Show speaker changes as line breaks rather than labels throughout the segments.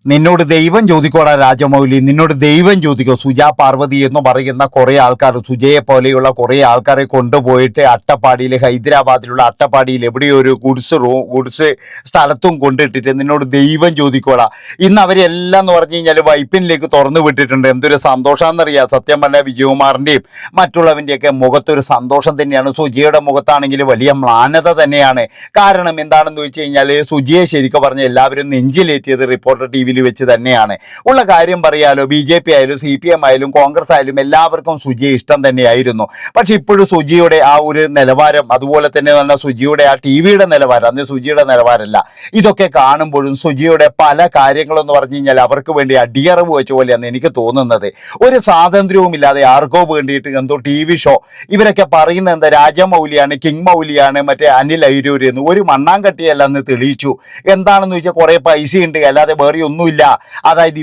നിന്നോട് ദൈവം ചോദിക്കോടാ രാജമൗലി, നിന്നോട് ദൈവം ചോദിക്കോ. സുജാ പാർവതി എന്ന് പറയുന്ന കുറേ ആൾക്കാർ, സുജയെ പോലെയുള്ള കുറേ ആൾക്കാരെ കൊണ്ടുപോയിട്ട് അട്ടപ്പാടിയിൽ, ഹൈദരാബാദിലുള്ള അട്ടപ്പാടിയിൽ എവിടെയോ ഒരു ഗുഡ്സ് സ്ഥലത്തും കൊണ്ടിട്ടിട്ട് നിന്നോട് ദൈവം ചോദിക്കോടാ. ഇന്ന് അവരെല്ലാം എന്ന് പറഞ്ഞു കഴിഞ്ഞാൽ വൈപ്പിനിലേക്ക് തുറന്നു വിട്ടിട്ടുണ്ട്. എന്തൊരു സന്തോഷമാണെന്നറിയാം. സത്യം പറഞ്ഞാൽ വിജയകുമാറിൻ്റെയും മറ്റുള്ളവൻ്റെയൊക്കെ മുഖത്തൊരു സന്തോഷം തന്നെയാണ്. സുജയുടെ മുഖത്താണെങ്കിൽ വലിയ മ്ലാനത തന്നെയാണ്. കാരണം എന്താണെന്ന് വെച്ച് കഴിഞ്ഞാൽ സുജയെ ശരിക്കും പറഞ്ഞ എല്ലാവരും നെഞ്ചിലേറ്റിയത് റിപ്പോർട്ടർ ടി വിയിൽ വെച്ച് തന്നെയാണ്. ഉള്ള കാര്യം പറയാലോ, BJP ആയാലും CPM ആയാലും കോൺഗ്രസ് ആയാലും എല്ലാവർക്കും സുജിയെ ഇഷ്ടം തന്നെയായിരുന്നു. പക്ഷെ ഇപ്പോഴും സുജിയുടെ ആ ഒരു നിലവാരം, അതുപോലെ തന്നെ സുജിയുടെ ആ TV-യുടെ നിലവാരം, അന്ന് സുജിയുടെ നിലവാരമല്ല. ഇതൊക്കെ കാണുമ്പോഴും സുജിയുടെ പല കാര്യങ്ങളെന്ന് പറഞ്ഞു കഴിഞ്ഞാൽ അവർക്ക് വേണ്ടി അടിയറവ് വെച്ച പോലെയാണ് എനിക്ക് തോന്നുന്നത്. ഒരു സ്വാതന്ത്ര്യവും ഇല്ലാതെ ആർക്കോ വേണ്ടിയിട്ട് എന്തോ TV ഷോ ഇവരൊക്കെ പറയുന്നത് എന്താ, രാജമൗലിയാണ്, കിങ് മൗലിയാണ്, മറ്റേ അനിൽ അയിരൂർ എന്ന് ഒരു മണ്ണാങ്കട്ടിയല്ല എന്ന് തെളിയിച്ചു. എന്താണെന്ന് വെച്ചാൽ കുറേ പൈസ ഉണ്ട്, അല്ലാതെ വേറെ ഒന്നുമില്ല. അതായത്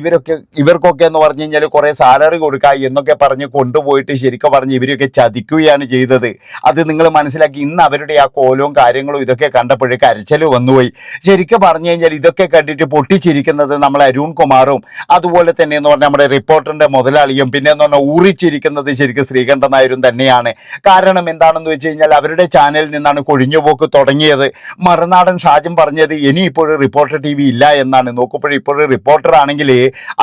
ഇവർക്കൊക്കെ എന്ന് പറഞ്ഞു കഴിഞ്ഞാൽ കുറേ സാലറി കൊടുക്കുക എന്നൊക്കെ പറഞ്ഞ് കൊണ്ടുപോയിട്ട് ശരിക്കും പറഞ്ഞ് ഇവരൊക്കെ ചതിക്കുകയാണ് ചെയ്തത്. അത് നിങ്ങൾ മനസ്സിലാക്കി. ഇന്ന് അവരുടെ ആ കോലവും കാര്യങ്ങളും ഇതൊക്കെ കണ്ടപ്പോഴേ കരച്ചിൽ വന്നുപോയി. ശരിക്കും പറഞ്ഞു കഴിഞ്ഞാൽ ഇതൊക്കെ കണ്ടിട്ട് പൊട്ടിച്ചിരിക്കുന്നത് നമ്മളെ അരുൺ കുമാറും അതുപോലെ തന്നെ എന്ന് പറഞ്ഞാൽ നമ്മുടെ റിപ്പോർട്ടറിന്റെ മുതലാളിയും പിന്നെ എന്ന് പറഞ്ഞാൽ ഊറിച്ചിരിക്കുന്നത് ശരിക്കും ശ്രീകണ്ഠൻ നായരും തന്നെയാണ്. കാരണം എന്താണെന്ന് വെച്ച് കഴിഞ്ഞാൽ അവരുടെ ചാനലിൽ നിന്നാണ് കൊഴിഞ്ഞുപോക്ക് തുടങ്ങിയത്. മറുനാടൻ ഷാജൻ പറഞ്ഞത് ഇനിയിപ്പോഴും റിപ്പോർട്ടർ TV ഇല്ല എന്നാണ്. നോക്കുമ്പോഴും ഇപ്പോഴും റിപ്പോർട്ടർ ആണെങ്കിൽ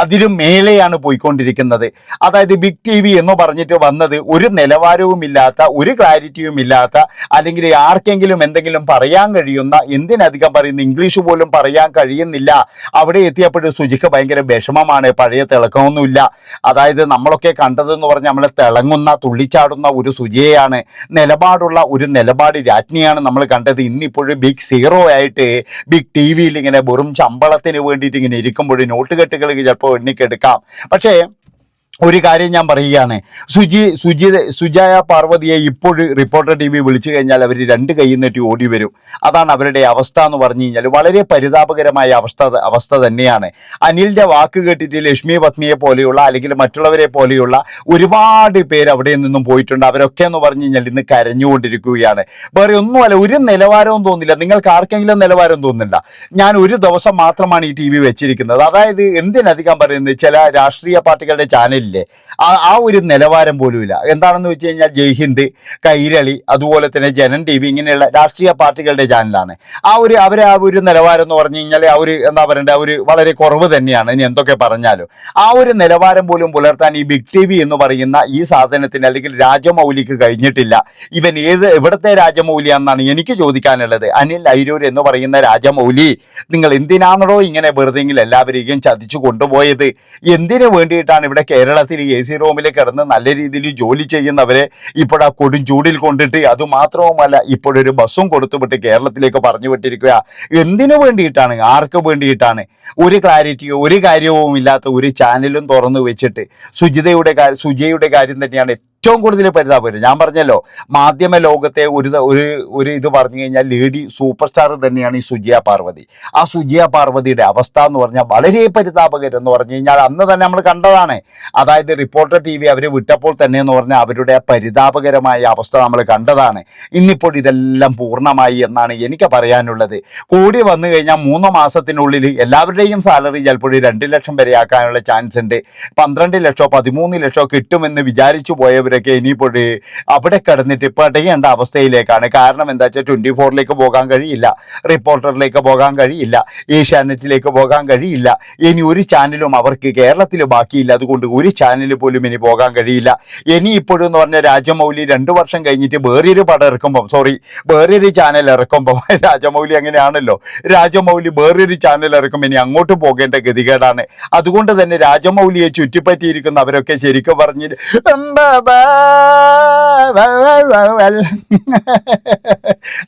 അതിലും മേലെയാണ് പോയിക്കൊണ്ടിരിക്കുന്നത്. അതായത് ബിഗ് TV എന്ന് പറഞ്ഞിട്ട് വന്നത് ഒരു നിലവാരവും ഇല്ലാത്ത, ഒരു ക്ലാരിറ്റിയും ഇല്ലാത്ത, അല്ലെങ്കിൽ ആർക്കെങ്കിലും എന്തെങ്കിലും പറയാൻ കഴിയുന്ന, എന്തിനധികം പറയുന്ന ഇംഗ്ലീഷ് പോലും പറയാൻ കഴിയുന്നില്ല. അവിടെ എത്തിയപ്പോഴും സുജിക്ക് ഭയങ്കര വിഷമമാണ്. പഴയ തിളക്കമൊന്നുമില്ല. അതായത് നമ്മളൊക്കെ കണ്ടതെന്ന് പറഞ്ഞാൽ നമ്മളെ തിളങ്ങുന്ന, തുള്ളിച്ചാടുന്ന ഒരു സുജിയെയാണ്, നിലപാടുള്ള ഒരു നിലപാട് രാജ്ഞിയാണ് നമ്മൾ കണ്ടത്. ഇന്നിപ്പോഴും ബിഗ് സീറോ ആയിട്ട് ബിഗ് TV-യിൽ ഇങ്ങനെ വെറും ശമ്പളത്തിന് വേണ്ടിയിട്ട് ഇങ്ങനെ ഇരിക്കുമ്പോൾ നോട്ടുകെട്ടുകൾ ചിലപ്പോൾ എണ്ണിക്കെടുക്കാം. പക്ഷേ ഒരു കാര്യം ഞാൻ പറയുകയാണ്, സുജയ പാർവതിയെ ഇപ്പോഴും റിപ്പോർട്ടർ TV വിളിച്ചു കഴിഞ്ഞാൽ അവർ രണ്ട് കൈ നീട്ടി ഓടി വരും. അതാണ് അവരുടെ അവസ്ഥ എന്ന് പറഞ്ഞു കഴിഞ്ഞാൽ. വളരെ പരിതാപകരമായ അവസ്ഥ തന്നെയാണ്. അനിലിൻ്റെ വാക്ക് കേട്ടിട്ട് ലക്ഷ്മി പത്മിയെ പോലെയുള്ള അല്ലെങ്കിൽ മറ്റുള്ളവരെ പോലെയുള്ള ഒരുപാട് പേര് അവിടെ നിന്നും പോയിട്ടുണ്ട്. അവരൊക്കെ എന്ന് പറഞ്ഞു കഴിഞ്ഞാൽ ഇന്ന് കരഞ്ഞുകൊണ്ടിരിക്കുകയാണ്. വേറെ ഒന്നുമല്ല, ഒരു നിലവാരവും തോന്നില്ല. നിങ്ങൾക്ക് ആർക്കെങ്കിലും നിലവാരം തോന്നുന്നില്ല? ഞാൻ ഒരു ദിവസം മാത്രമാണ് ഈ TV വെച്ചിരിക്കുന്നത്. അതായത് എന്തിനധികം പറയുന്നത്, ചില രാഷ്ട്രീയ പാർട്ടികളുടെ ചാനലിൽ ആ ഒരു നിലവാരം പോലും ഇല്ല. എന്താണെന്ന് വെച്ച് കഴിഞ്ഞാൽ ജയ്ഹിന്ദ്, കൈരളി, അതുപോലെ തന്നെ ജനൻ TV ഇങ്ങനെയുള്ള രാഷ്ട്രീയ പാർട്ടികളുടെ ചാനലാണ്. അവരെ ആ ഒരു നിലവാരം എന്ന് പറഞ്ഞു കഴിഞ്ഞാൽ ആ ഒരു എന്താ പറയണ്ടേ, ഒരു വളരെ കുറവ് തന്നെയാണ്. ഇനി എന്തൊക്കെ പറഞ്ഞാലും ആ ഒരു നിലവാരം പോലും പുലർത്താൻ ഈ ബിഗ് TV എന്ന് പറയുന്ന ഈ സാധനത്തിന് അല്ലെങ്കിൽ രാജമൗലിക്ക് കഴിഞ്ഞിട്ടില്ല. ഇവൻ എവിടത്തെ രാജമൗലിയാണെന്നാണ് എനിക്ക് ചോദിക്കാനുള്ളത്. അനിൽ അയിരൂർ എന്ന് പറയുന്ന രാജമൗലി, നിങ്ങൾ എന്തിനാണോ ഇങ്ങനെ വെറുതെങ്കിലും എല്ലാവരെയും ചതിച്ചു കൊണ്ടുപോയത്? എന്തിനു വേണ്ടിയിട്ടാണ് ഇവിടെ കേരളത്തിൽ AC റൂമിൽ കിടന്ന് നല്ല രീതിയിൽ ജോലി ചെയ്യുന്നവരെ ഇപ്പോഴാ കൊടും ചൂടിൽ കൊണ്ടിട്ട്, അതുമാത്രവുമല്ല ഇപ്പോഴൊരു ബസ്സും കൊടുത്തുവിട്ട് കേരളത്തിലേക്ക് പറഞ്ഞു വിട്ടിരിക്കുക? എന്തിനു വേണ്ടിയിട്ടാണ്? ആർക്ക് വേണ്ടിയിട്ടാണ്? ഒരു ക്ലാരിറ്റിയോ ഒരു കാര്യവും ഇല്ലാത്ത ഒരു ചാനലും തുറന്നു വെച്ചിട്ട് സുജയുടെ കാര്യം തന്നെയാണ് ഏറ്റവും കൂടുതൽ പരിതാപകരം. ഞാൻ പറഞ്ഞല്ലോ, മാധ്യമ ലോകത്തെ ഒരു ഇത് പറഞ്ഞു കഴിഞ്ഞാൽ ലേഡി സൂപ്പർ സ്റ്റാർ തന്നെയാണ് ഈ സുജിയ പാർവതി. ആ സുജിയ പാർവതിയുടെ അവസ്ഥ എന്ന് പറഞ്ഞാൽ വളരെ പരിതാപകരം എന്ന് പറഞ്ഞു കഴിഞ്ഞാൽ അന്ന് തന്നെ നമ്മൾ കണ്ടതാണ്. അതായത് റിപ്പോർട്ടർ TV അവർ വിട്ടപ്പോൾ തന്നെ എന്ന് പറഞ്ഞാൽ അവരുടെ പരിതാപകരമായ അവസ്ഥ നമ്മൾ കണ്ടതാണ്. ഇന്നിപ്പോൾ ഇതെല്ലാം പൂർണ്ണമായി എന്നാണ് എനിക്ക് പറയാനുള്ളത്. കൂടി വന്നു കഴിഞ്ഞാൽ 3 മാസത്തിനുള്ളിൽ എല്ലാവരുടെയും സാലറി ചിലപ്പോൾ 2 ലക്ഷം വരെ ആക്കാനുള്ള ചാൻസ് ഉണ്ട്. 12 ലക്ഷമോ 13 ലക്ഷമോ കിട്ടുമെന്ന് വിചാരിച്ചു പോയവർ ൊക്കെ ഇനിയിപ്പോൾ അവിടെ കിടന്നിട്ട് പടയേണ്ട അവസ്ഥയിലേക്കാണ്. കാരണം എന്താ വെച്ചാൽ 24-ലേക്ക് പോകാൻ കഴിയില്ല, റിപ്പോർട്ടറിലേക്ക് പോകാൻ കഴിയില്ല, ഏഷ്യാനെറ്റിലേക്ക് പോകാൻ കഴിയില്ല. ഇനി ഒരു ചാനലും അവർക്ക് കേരളത്തിൽ ബാക്കിയില്ല. അതുകൊണ്ട് ഒരു ചാനൽ പോലും ഇനി പോകാൻ കഴിയില്ല. ഇനി ഇപ്പോഴും എന്ന് പറഞ്ഞാൽ രാജമൗലി 2 വർഷം കഴിഞ്ഞിട്ട് വേറൊരു പടം ഇറക്കുമ്പം, വേറൊരു ചാനൽ ഇറക്കുമ്പോൾ, രാജമൗലി അങ്ങനെയാണല്ലോ, രാജമൗലി വേറൊരു ചാനൽ ഇറക്കുമ്പോൾ ഇനി അങ്ങോട്ട് പോകേണ്ട ഗതികേടാണ്. അതുകൊണ്ട് തന്നെ രാജമൗലിയെ ചുറ്റിപ്പറ്റിയിരിക്കുന്നവരൊക്കെ ശരിക്കും പറഞ്ഞിട്ട്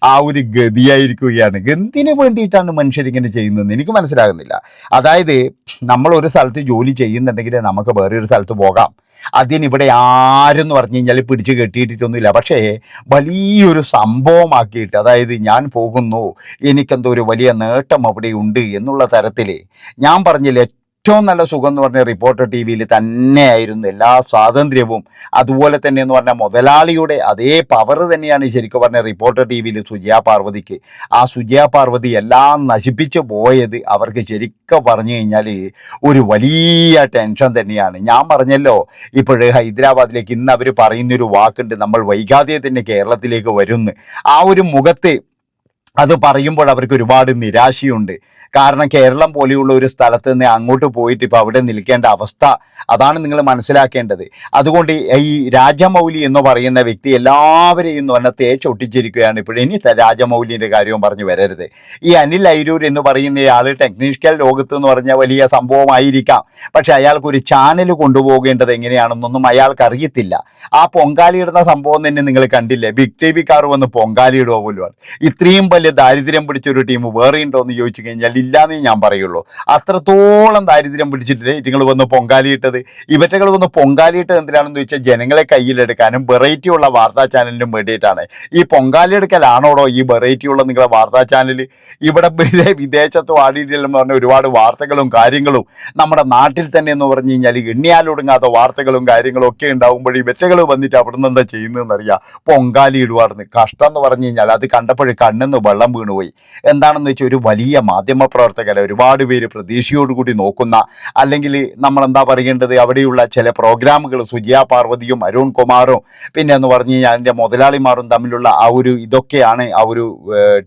ആ ഒരു ഗതിയായിരിക്കുകയാണ്. എന്തിനു വേണ്ടിയിട്ടാണ് മനുഷ്യരിങ്ങനെ ചെയ്യുന്നതെന്ന് എനിക്ക് മനസ്സിലാകുന്നില്ല. അതായത് നമ്മൾ ഒരു സ്ഥലത്ത് ജോലി ചെയ്യുന്നുണ്ടെങ്കിൽ നമുക്ക് വേറെ ഒരു സ്ഥലത്ത് പോകാം. അതിനിവിടെ ആരെന്ന് പറഞ്ഞു കഴിഞ്ഞാൽ പിടിച്ച് കെട്ടിയിട്ടൊന്നുമില്ല. പക്ഷേ വലിയൊരു സംഭവമാക്കിയിട്ട്, അതായത് ഞാൻ പോകുന്നു, എനിക്കെന്തോ ഒരു വലിയ നേട്ടം അവിടെ ഉണ്ട് എന്നുള്ള തരത്തിൽ, ഞാൻ പറഞ്ഞില്ല, ഏറ്റവും നല്ല സുഖം എന്ന് പറഞ്ഞ റിപ്പോർട്ടർ ടി വിയിൽ തന്നെയായിരുന്നു. എല്ലാ സ്വാതന്ത്ര്യവും അതുപോലെ തന്നെ എന്ന് പറഞ്ഞാൽ മുതലാളിയുടെ അതേ പവർ തന്നെയാണ് ശരിക്കും പറഞ്ഞ റിപ്പോർട്ടർ ടി വിയിൽ സുജയ പാർവതിക്ക്. ആ സുജയ പാർവതി എല്ലാം നശിപ്പിച്ചു പോയത് അവർക്ക് ശരിക്കും പറഞ്ഞു കഴിഞ്ഞാൽ ഒരു വലിയ ടെൻഷൻ തന്നെയാണ്. ഞാൻ പറഞ്ഞല്ലോ ഇപ്പോഴ് ഹൈദരാബാദിലേക്ക് ഇന്ന് അവർ പറയുന്നൊരു വാക്കുണ്ട്, നമ്മൾ വൈകാതെ തന്നെ കേരളത്തിലേക്ക് വരുന്നു. ആ ഒരു മുഖത്ത് അത് പറയുമ്പോൾ അവർക്ക് ഒരുപാട് നിരാശയുണ്ട്. കാരണം കേരളം പോലെയുള്ള ഒരു സ്ഥലത്ത് നിന്ന് അങ്ങോട്ട് പോയിട്ട് ഇപ്പോൾ അവിടെ നിൽക്കേണ്ട അവസ്ഥ, അതാണ് നിങ്ങൾ മനസ്സിലാക്കേണ്ടത്. അതുകൊണ്ട് ഈ രാജമൗലി എന്ന് പറയുന്ന വ്യക്തി എല്ലാവരെയും തന്നെ തേച്ചൊട്ടിച്ചിരിക്കുകയാണ് ഇപ്പോഴും. ഇനി രാജമൗലിൻ്റെ കാര്യവും പറഞ്ഞു വരരുത്. ഈ അനിൽ അയിരൂർ എന്ന് പറയുന്ന ആൾ ടെക്നിക്കൽ ലോകത്ത് എന്ന് പറഞ്ഞാൽ വലിയ സംഭവമായിരിക്കാം, പക്ഷെ അയാൾക്ക് ഒരു ചാനൽ കൊണ്ടുപോകേണ്ടത് എങ്ങനെയാണെന്നൊന്നും അയാൾക്ക് അറിയത്തില്ല. ആ പൊങ്കാലിയിടുന്ന സംഭവം തന്നെ നിങ്ങൾ കണ്ടില്ലേ, ബിഗ് ടി വിക്കാർ വന്ന് പൊങ്കാലിയിടുക പോലും. ഇത്രയും വലിയ ദാരിദ്ര്യം പിടിച്ചൊരു ടീം വേറെ ഉണ്ടോ എന്ന് ചോദിച്ചു കഴിഞ്ഞാൽ ഇല്ലാന്നേ ഞാൻ പറയുള്ളൂ. അത്രത്തോളം ദാരിദ്ര്യം പിടിച്ചിട്ടില്ലേ ഇതുങ്ങൾ വന്ന് പൊങ്കാലിയിട്ടത്. ഇവറ്റകൾ വന്ന് പൊങ്കാലിയിട്ടത് എന്തിനാണെന്ന് ചോദിച്ചാൽ ജനങ്ങളെ കയ്യിലെടുക്കാനും വെറൈറ്റി ഉള്ള വാർത്താ ചാനലിനും വേണ്ടിയിട്ടാണ്. ഈ പൊങ്കാലിയെടുക്കലാണോടോ ഈ വെറൈറ്റി ഉള്ള നിങ്ങളെ വാർത്താ ചാനൽ? ഇവിടെ വിദേശത്തും ആടിയിട്ടെല്ലാം പറഞ്ഞ ഒരുപാട് വാർത്തകളും കാര്യങ്ങളും നമ്മുടെ നാട്ടിൽ തന്നെ എന്ന് പറഞ്ഞു കഴിഞ്ഞാൽ എണ്ണിയാലൊടുങ്ങാത്ത വാർത്തകളും കാര്യങ്ങളും ഒക്കെ ഉണ്ടാകുമ്പോൾ ഇവറ്റകൾ വന്നിട്ട് അവിടെ നിന്ന് എന്താ ചെയ്യുന്നതെന്നറിയാം, പൊങ്കാലി ഇടുവാർന്ന്. കഷ്ടം എന്ന് പറഞ്ഞു കഴിഞ്ഞാൽ അത് കണ്ടപ്പോഴേ കണ്ണെന്ന് വെള്ളം വീണുപോയി. എന്താണെന്ന് വെച്ചാൽ ഒരു വലിയ മാധ്യമ പ്രവർത്തകരെ ഒരുപാട് പേര് പ്രതീക്ഷയോടുകൂടി നോക്കുന്ന, അല്ലെങ്കിൽ നമ്മളെന്താ പറയേണ്ടത്, അവിടെയുള്ള ചില പ്രോഗ്രാമുകൾ സുജയ പാർവതിയും അരുൺ കുമാറും പിന്നെ എന്ന് പറഞ്ഞു കഴിഞ്ഞാൽ അതിൻ്റെ മുതലാളിമാരും തമ്മിലുള്ള ആ ഒരു ഇതൊക്കെയാണ് ആ ഒരു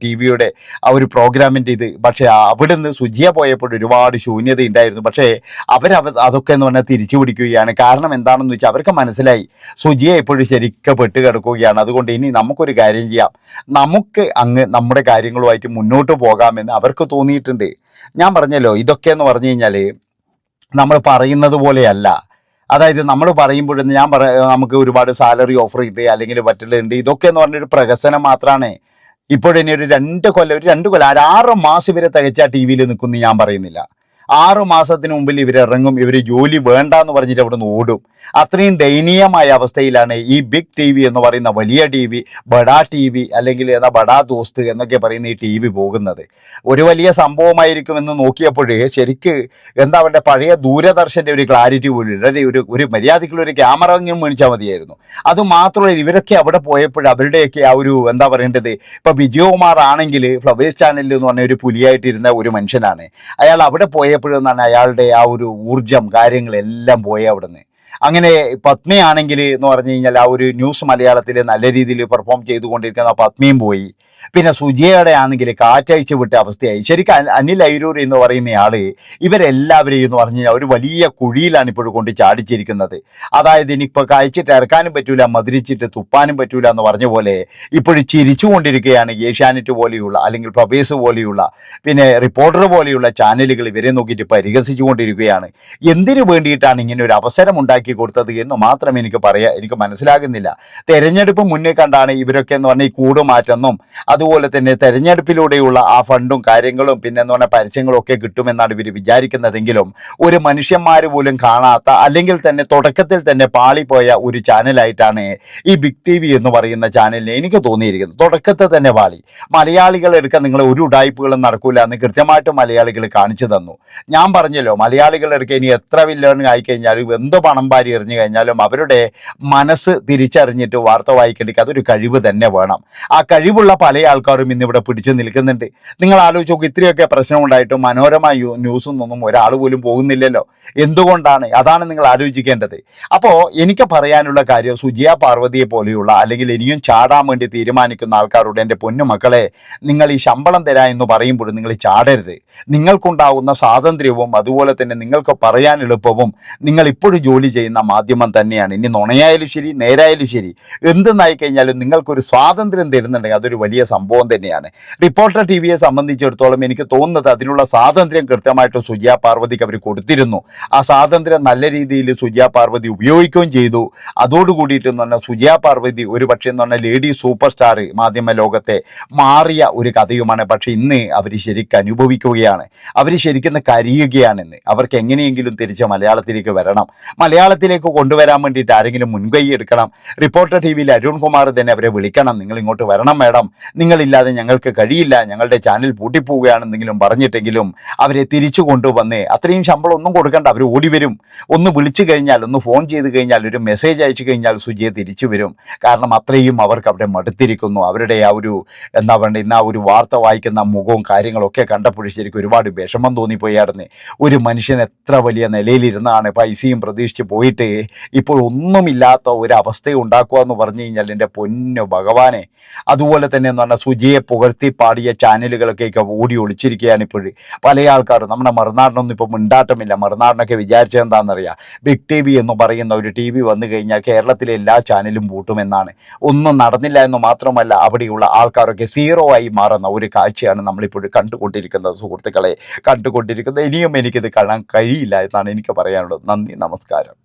ടി വിയുടെ ആ ഒരു പ്രോഗ്രാമിൻ്റെ ഇത്. പക്ഷേ അവിടുന്ന് സുജിയ പോയപ്പോൾ ഒരുപാട് ശൂന്യത ഉണ്ടായിരുന്നു. പക്ഷേ അതൊക്കെ എന്ന് പറഞ്ഞാൽ തിരിച്ചു പിടിക്കുകയാണ്. കാരണം എന്താണെന്ന് വെച്ചാൽ അവർക്ക് മനസ്സിലായി സുജിയ എപ്പോഴും ശരിക്കും പെട്ട് കിടക്കുകയാണ്. അതുകൊണ്ട് ഇനി നമുക്കൊരു കാര്യം ചെയ്യാം, നമുക്ക് അങ്ങ് നമ്മുടെ കാര്യങ്ങളുമായിട്ട് മുന്നോട്ട് പോകാമെന്ന് അവർക്ക് തോന്നിയിട്ടുണ്ട്. ഞാൻ പറഞ്ഞല്ലോ ഇതൊക്കെ എന്ന് പറഞ്ഞു കഴിഞ്ഞാൽ നമ്മൾ പറയുന്നത് പോലെയല്ല. അതായത് നമ്മൾ പറയുമ്പോഴൊന്നും നമുക്ക് ഒരുപാട് സാലറി ഓഫർ ചെയ്ത് അല്ലെങ്കിൽ മറ്റുള്ളുണ്ട്, ഇതൊക്കെ എന്ന് പറഞ്ഞൊരു പ്രഹസനം മാത്രമാണ്. ഇപ്പോഴിനി ഒരു 2 കൊല്ലം 6 മാസം ഇവരെ തികച്ച ടി വിയിൽ നിൽക്കുന്നു ഞാൻ പറയുന്നില്ല. 6 മാസത്തിന് മുമ്പിൽ ഇവരിറങ്ങും, ഇവർ ജോലി വേണ്ട എന്ന് പറഞ്ഞിട്ട് അവിടെ നിന്ന് ഓടും. അത്രയും ദയനീയമായ അവസ്ഥയിലാണ് ഈ ബിഗ് ടി വി എന്ന് പറയുന്ന വലിയ ടി വി, ബഡാ ടി വി അല്ലെങ്കിൽ ബഡാ ദോസ്ത് എന്നൊക്കെ പറയുന്ന ഈ ടി വി പോകുന്നത്. ഒരു വലിയ സംഭവമായിരിക്കുമെന്ന് നോക്കിയപ്പോഴേ ശരിക്ക് എന്താ അവരുടെ പഴയ ദൂരദർശൻ്റെ ഒരു ക്ലാരിറ്റി പോലും ഒരു മര്യാദയ്ക്കുള്ള ഒരു ക്യാമറ എങ്കിലും മേടിച്ചാൽ മതിയായിരുന്നു. അതുമാത്രമല്ല ഇവരൊക്കെ അവിടെ പോയപ്പോൾ അവരുടെയൊക്കെ ആ ഒരു എന്താ പറയേണ്ടത്, ഇപ്പോൾ വിജയകുമാർ ആണെങ്കിൽ ഫ്ലവേഴ്സ് ചാനലിൽ എന്ന് പറഞ്ഞ ഒരു പുലിയായിട്ടിരുന്ന ഒരു മനുഷ്യനാണ്. അയാൾ അവിടെ പോയപ്പോഴെന്നാണ് അയാളുടെ ആ ഒരു ഊർജം കാര്യങ്ങളെല്ലാം പോയ അവിടെ നിന്ന്. അങ്ങനെ പത്മയാണെങ്കിൽ എന്ന് പറഞ്ഞു കഴിഞ്ഞാൽ ആ ഒരു ന്യൂസ് മലയാളത്തിൽ നല്ല രീതിയിൽ പെർഫോം ചെയ്തുകൊണ്ടിരിക്കുന്ന പത്മയും പോയി. പിന്നെ സുജയയുടെ ആണെങ്കിൽ കാറ്റഴിച്ച് വിട്ട അവസ്ഥയായി. ശരിക്കും അനിൽ അയിരൂർ എന്ന് പറയുന്ന ആള് ഇവരെല്ലാവരെയും എന്ന് പറഞ്ഞു കഴിഞ്ഞാൽ ഒരു വലിയ കുഴിയിലാണ് ഇപ്പോഴും കൊണ്ട് ചാടിച്ചിരിക്കുന്നത്. അതായത് ഇനിയിപ്പോൾ കഴിച്ചിട്ട് ഇറക്കാനും പറ്റൂല, മധുരിച്ചിട്ട് തുപ്പാനും പറ്റൂല എന്ന് പറഞ്ഞ പോലെ ഇപ്പോഴും ചിരിച്ചുകൊണ്ടിരിക്കുകയാണ് ഏഷ്യാനെറ്റ് പോലെയുള്ള അല്ലെങ്കിൽ പ്രഭേസ് പോലെയുള്ള പിന്നെ റിപ്പോർട്ടർ പോലെയുള്ള ചാനലുകൾ ഇവരെ നോക്കിയിട്ട് പരിഹസിച്ചുകൊണ്ടിരിക്കുകയാണ്. എന്തിനു വേണ്ടിയിട്ടാണ് ഇങ്ങനെ ഒരു അവസരം ഉണ്ടാക്കി കൊടുത്തത് എന്ന് മാത്രം എനിക്ക് മനസ്സിലാകുന്നില്ല. തെരഞ്ഞെടുപ്പ് മുന്നിൽ കണ്ടാണ് ഇവരൊക്കെ എന്ന് പറഞ്ഞാൽ ഈ കൂടുമാറ്റെന്നും അതുപോലെ തന്നെ തെരഞ്ഞെടുപ്പിലൂടെയുള്ള ആ ഫണ്ടും കാര്യങ്ങളും പിന്നെ എന്ന് പറഞ്ഞാൽ പരസ്യങ്ങളും ഒക്കെ കിട്ടുമെന്നാണ് ഇവർ വിചാരിക്കുന്നതെങ്കിലും ഒരു മനുഷ്യന്മാർ പോലും കാണാത്ത അല്ലെങ്കിൽ തന്നെ തുടക്കത്തിൽ തന്നെ പാളിപ്പോയ ഒരു ചാനലായിട്ടാണ് ഈ ബിഗ് ടി വി എന്ന് പറയുന്ന ചാനലിനെ എനിക്ക് തോന്നിയിരിക്കുന്നത്. തുടക്കത്തിൽ തന്നെ പാളി. മലയാളികൾ എടുക്കാൻ നിങ്ങൾ ഒരു ഉടായ്പകളും നടക്കൂല എന്ന് കൃത്യമായിട്ട് മലയാളികൾ കാണിച്ചു തന്നു. ഞാൻ പറഞ്ഞല്ലോ മലയാളികൾ എടുക്കാൻ ഇനി എത്ര വില്ലേണിങ് ആയിക്കഴിഞ്ഞാലും എന്ത് പണം പാരി എറിഞ്ഞു കഴിഞ്ഞാലും അവരുടെ മനസ്സ് തിരിച്ചറിഞ്ഞിട്ട് വാർത്ത വായിക്കേണ്ടിക്ക് അതൊരു കഴിവ് തന്നെ വേണം. ആ കഴിവുള്ള പല ആൾക്കാരും ഇന്നിവിടെ പിടിച്ചു നിൽക്കുന്നുണ്ട്. നിങ്ങൾ ആലോചിച്ച് നോക്കും, ഇത്രയൊക്കെ പ്രശ്നമുണ്ടായിട്ടും മനോരമ ന്യൂസൊന്നും ഒരാൾ പോലും പോകുന്നില്ലല്ലോ. എന്തുകൊണ്ടാണ്? അതാണ് നിങ്ങൾ ആലോചിക്കേണ്ടത്. അപ്പോൾ എനിക്ക് പറയാനുള്ള കാര്യം സുജയ പാർവതിയെ പോലെയുള്ള അല്ലെങ്കിൽ ഇനിയും ചാടാൻ വേണ്ടി തീരുമാനിക്കുന്ന ആൾക്കാരോട് എൻ്റെ പൊന്നുമക്കളെ, നിങ്ങൾ ഈ ശമ്പളം തരാ എന്ന് പറയുമ്പോൾ നിങ്ങൾ ചാടരുത്. നിങ്ങൾക്കുണ്ടാവുന്ന സ്വാതന്ത്ര്യവും അതുപോലെ തന്നെ നിങ്ങൾക്ക് പറയാൻ എളുപ്പവും നിങ്ങൾ ഇപ്പോഴും ജോലി ചെയ്യുന്ന മാധ്യമം തന്നെയാണ്. ഇനി നുണയായാലും ശരി നേരായാലും ശരി എന്തെന്നായി കഴിഞ്ഞാലും നിങ്ങൾക്കൊരു സ്വാതന്ത്ര്യം തരുന്നുണ്ടെങ്കിൽ അതൊരു വലിയ സംഭവം തന്നെയാണ്. റിപ്പോർട്ടർ ടി വിയെ സംബന്ധിച്ചിടത്തോളം എനിക്ക് തോന്നുന്നത് അതിനുള്ള സ്വാതന്ത്ര്യം കൃത്യമായിട്ട് സുജയ പാർവതിക്ക് അവർ കൊടുത്തിരുന്നു. ആ സ്വാതന്ത്ര്യം നല്ല രീതിയിൽ സുജയ പാർവതി ഉപയോഗിക്കുകയും ചെയ്തു. അതോടുകൂടിയിട്ട് എന്ന് പറഞ്ഞാൽ സുജയ പാർവതി ഒരു പക്ഷേ എന്ന് പറഞ്ഞാൽ ലേഡി സൂപ്പർ സ്റ്റാർ മാധ്യമ ലോകത്തെ മാറിയ ഒരു കഥയുമാണ്. പക്ഷെ ഇന്ന് അവർ ശരിക്കും അനുഭവിക്കുകയാണ്, അവർ ശരിക്കും കരയുകയാണെന്ന്. അവർക്ക് എങ്ങനെയെങ്കിലും തിരിച്ച് മലയാളത്തിലേക്ക് വരണം, മലയാളത്തിലേക്ക് കൊണ്ടുവരാൻ വേണ്ടിയിട്ട് ആരെങ്കിലും മുൻകൈ എടുക്കണം. റിപ്പോർട്ടർ ടി വിയിൽ അരുൺ കുമാർ തന്നെ അവരെ വിളിക്കണം, നിങ്ങൾ ഇങ്ങോട്ട് വരണം മാഡം, നിങ്ങളില്ലാതെ ഞങ്ങൾക്ക് കഴിയില്ല, ഞങ്ങളുടെ ചാനൽ പൂട്ടിപ്പോവുകയാണെന്നെങ്കിലും പറഞ്ഞിട്ടെങ്കിലും അവരെ തിരിച്ചു കൊണ്ടുവന്ന് അത്രയും ശമ്പളം ഒന്നും കൊടുക്കണ്ട, അവർ ഓടി വരും. ഒന്ന് വിളിച്ചു കഴിഞ്ഞാൽ, ഒന്ന് ഫോൺ ചെയ്ത് കഴിഞ്ഞാൽ, ഒരു മെസ്സേജ് അയച്ചു കഴിഞ്ഞാൽ സുജിയെ തിരിച്ചു വരും. കാരണം അത്രയും അവർക്ക് അവിടെ മടുത്തിരിക്കുന്നു. അവരുടെ ആ ഒരു എന്താ പറയുക, ഇന്ന് ആ ഒരു വാർത്ത വായിക്കുന്ന മുഖവും കാര്യങ്ങളൊക്കെ കണ്ടപ്പോൾ ശരിക്കും ഒരുപാട് വിഷമം തോന്നിപ്പോയായിരുന്നു. ഒരു മനുഷ്യൻ എത്ര വലിയ നിലയിലിരുന്നാണ് പൈസയും പ്രതീക്ഷിച്ച് പോയിട്ട് ഇപ്പോൾ ഒന്നുമില്ലാത്ത ഒരു അവസ്ഥ ഉണ്ടാക്കുക എന്ന് പറഞ്ഞു കഴിഞ്ഞാൽ എൻ്റെ പൊന്നു ഭഗവാനെ. അതുപോലെ തന്നെ എന്ന് പറഞ്ഞാൽ സുജിയെ പുകഴ്ത്തി പാടിയ ചാനലുകളൊക്കെ ഓടി ഒളിച്ചിരിക്കുകയാണ് ഇപ്പോഴും പല ആൾക്കാരും. നമ്മുടെ മറുനാടിനൊന്നും ഇപ്പോൾ മിണ്ടാട്ടമില്ല. മറുനാടിനൊക്കെ വിചാരിച്ചത് എന്താണെന്നറിയാം, ബിഗ് ടി വി എന്ന് പറയുന്ന ഒരു ടി വി വന്നു കഴിഞ്ഞാൽ കേരളത്തിലെ എല്ലാ ചാനലും പൂട്ടുമെന്നാണ്. ഒന്നും നടന്നില്ല എന്ന് മാത്രമല്ല, അവിടെയുള്ള ആൾക്കാരൊക്കെ സീറോ ആയി മാറുന്ന ഒരു കാഴ്ചയാണ് നമ്മളിപ്പോഴും കണ്ടുകൊണ്ടിരിക്കുന്നത് സുഹൃത്തുക്കളെ, കണ്ടുകൊണ്ടിരിക്കുന്നത്. ഇനിയും എനിക്കിത് കാണാൻ കഴിയില്ല എന്നാണ് എനിക്ക് പറയാനുള്ളത്. നന്ദി, നമസ്കാരം.